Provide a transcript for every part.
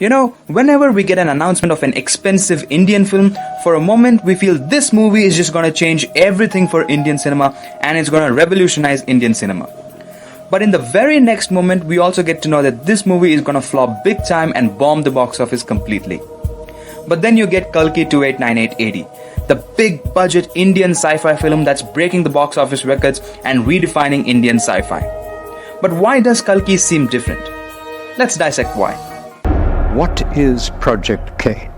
Whenever we get an announcement of an expensive Indian film, for a moment we feel this movie is just gonna change everything for Indian cinema and it's gonna revolutionize Indian cinema. But in the very next moment, we also get to know that this movie is gonna flop big time and bomb the box office completely. But then you get Kalki 289880, the big budget Indian sci-fi film that's breaking the box office records and redefining Indian sci-fi. But why does Kalki seem different? Let's dissect why. What is Project K?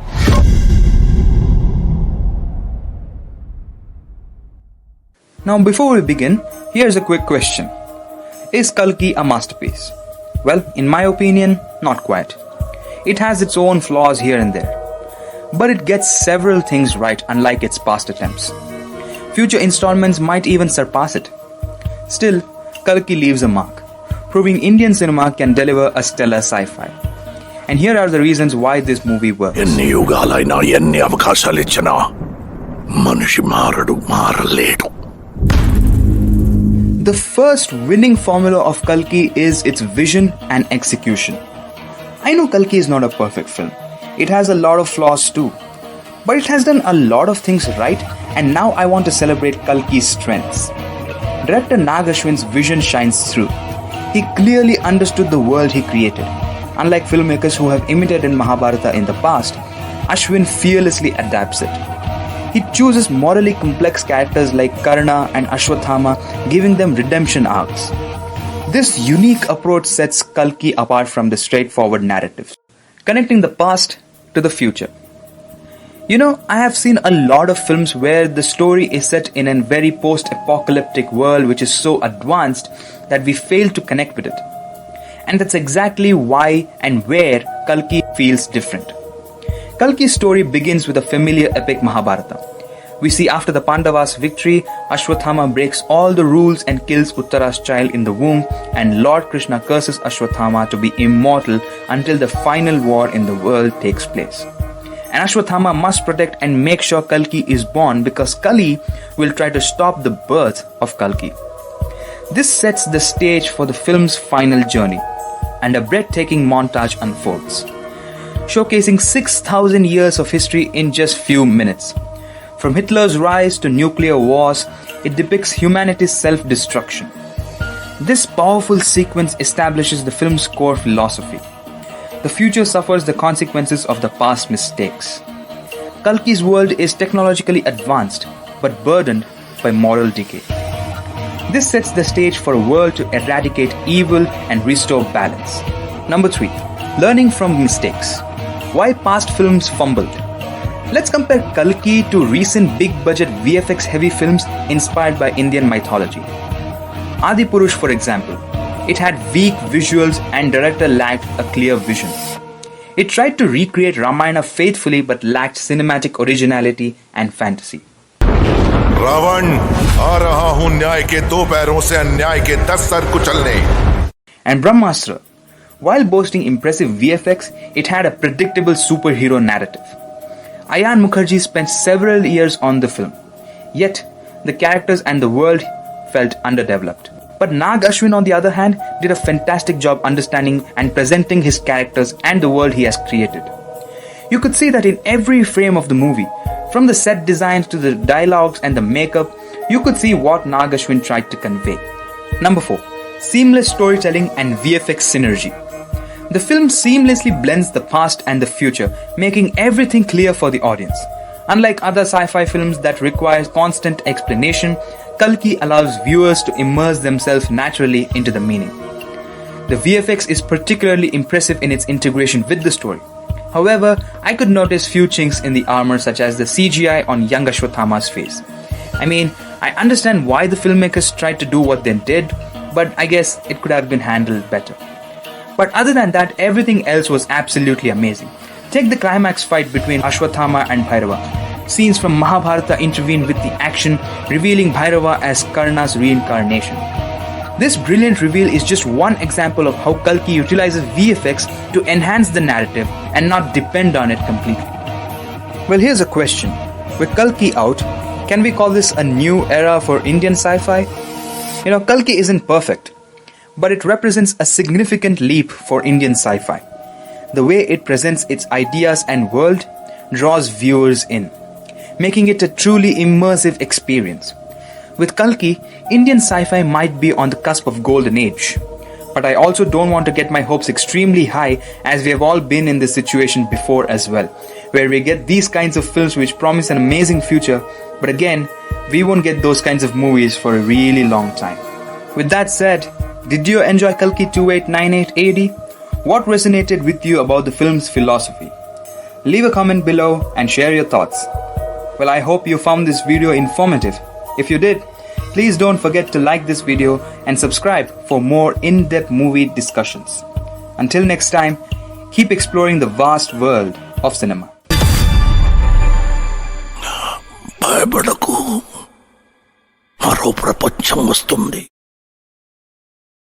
Now before we begin, here's a quick question. Is Kalki a masterpiece? Well, in my opinion, not quite. It has its own flaws here and there. But it gets several things right unlike its past attempts. Future installments might even surpass it. Still, Kalki leaves a mark, proving Indian cinema can deliver a stellar sci-fi. And here are the reasons why this movie works. The first winning formula of Kalki is its vision and execution. I know Kalki is not a perfect film. It has a lot of flaws too. But it has done a lot of things right, and now I want to celebrate Kalki's strengths. Director Nag Ashwin's vision shines through. He clearly understood the world he created. Unlike filmmakers who have imitated Mahabharata in the past, Ashwin fearlessly adapts it. He chooses morally complex characters like Karna and Ashwathama, giving them redemption arcs. This unique approach sets Kalki apart from the straightforward narratives, connecting the past to the future. I have seen a lot of films where the story is set in a very post-apocalyptic world which is so advanced that we fail to connect with it. And that's exactly why and where Kalki feels different. Kalki's story begins with a familiar epic Mahabharata. We see after the Pandavas' victory, Ashwathama breaks all the rules and kills Uttara's child in the womb, and Lord Krishna curses Ashwathama to be immortal until the final war in the world takes place. And Ashwathama must protect and make sure Kalki is born because Kali will try to stop the birth of Kalki. This sets the stage for the film's final journey, and a breathtaking montage unfolds, showcasing 6,000 years of history in just few minutes. From Hitler's rise to nuclear wars, it depicts humanity's self-destruction. This powerful sequence establishes the film's core philosophy. The future suffers the consequences of the past mistakes. Kalki's world is technologically advanced, but burdened by moral decay. This sets the stage for a world to eradicate evil and restore balance. Number 3. Learning from mistakes. Why past films fumbled? Let's compare Kalki to recent big-budget VFX-heavy films inspired by Indian mythology. Adipurush, for example. It had weak visuals and director lacked a clear vision. It tried to recreate Ramayana faithfully but lacked cinematic originality and fantasy. Ravan आ रहा हूं न्याय के 2 पैरों से अन्याय के 10 sir कुचलने. And Brahmastra. While boasting impressive VFX, it had a predictable superhero narrative. Ayan Mukherjee spent several years on the film. Yet, the characters and the world felt underdeveloped. But Nag Ashwin, on the other hand, did a fantastic job understanding and presenting his characters and the world he has created. You could see that in every frame of the movie, from the set designs to the dialogues and the makeup, you could see what Nag Ashwin tried to convey. Number 4. Seamless storytelling and VFX synergy. The film seamlessly blends the past and the future, making everything clear for the audience. Unlike other sci-fi films that require constant explanation, Kalki allows viewers to immerse themselves naturally into the meaning. The VFX is particularly impressive in its integration with the story. However, I could notice few chinks in the armor such as the CGI on young Ashwathama's face. I understand why the filmmakers tried to do what they did, but I guess it could have been handled better. But other than that, everything else was absolutely amazing. Take the climax fight between Ashwathama and Bhairava. Scenes from Mahabharata intervene with the action, revealing Bhairava as Karna's reincarnation. This brilliant reveal is just one example of how Kalki utilizes VFX to enhance the narrative and not depend on it completely. Well, here's a question. With Kalki out, can we call this a new era for Indian sci-fi? Kalki isn't perfect, but it represents a significant leap for Indian sci-fi. the way it presents its ideas and world draws viewers in, making it a truly immersive experience. With Kalki, Indian sci-fi might be on the cusp of golden age. But I also don't want to get my hopes extremely high, as we have all been in this situation before as well, where we get these kinds of films which promise an amazing future, but again, we won't get those kinds of movies for a really long time. With that said, did you enjoy Kalki 2898 AD? What resonated with you about the film's philosophy? Leave a comment below and share your thoughts. Well, I hope you found this video informative. If you did, please don't forget to like this video and subscribe for more in-depth movie discussions. Until next time, keep exploring the vast world of cinema. భయపడకు మరో ప్రపంచం వస్తుంది.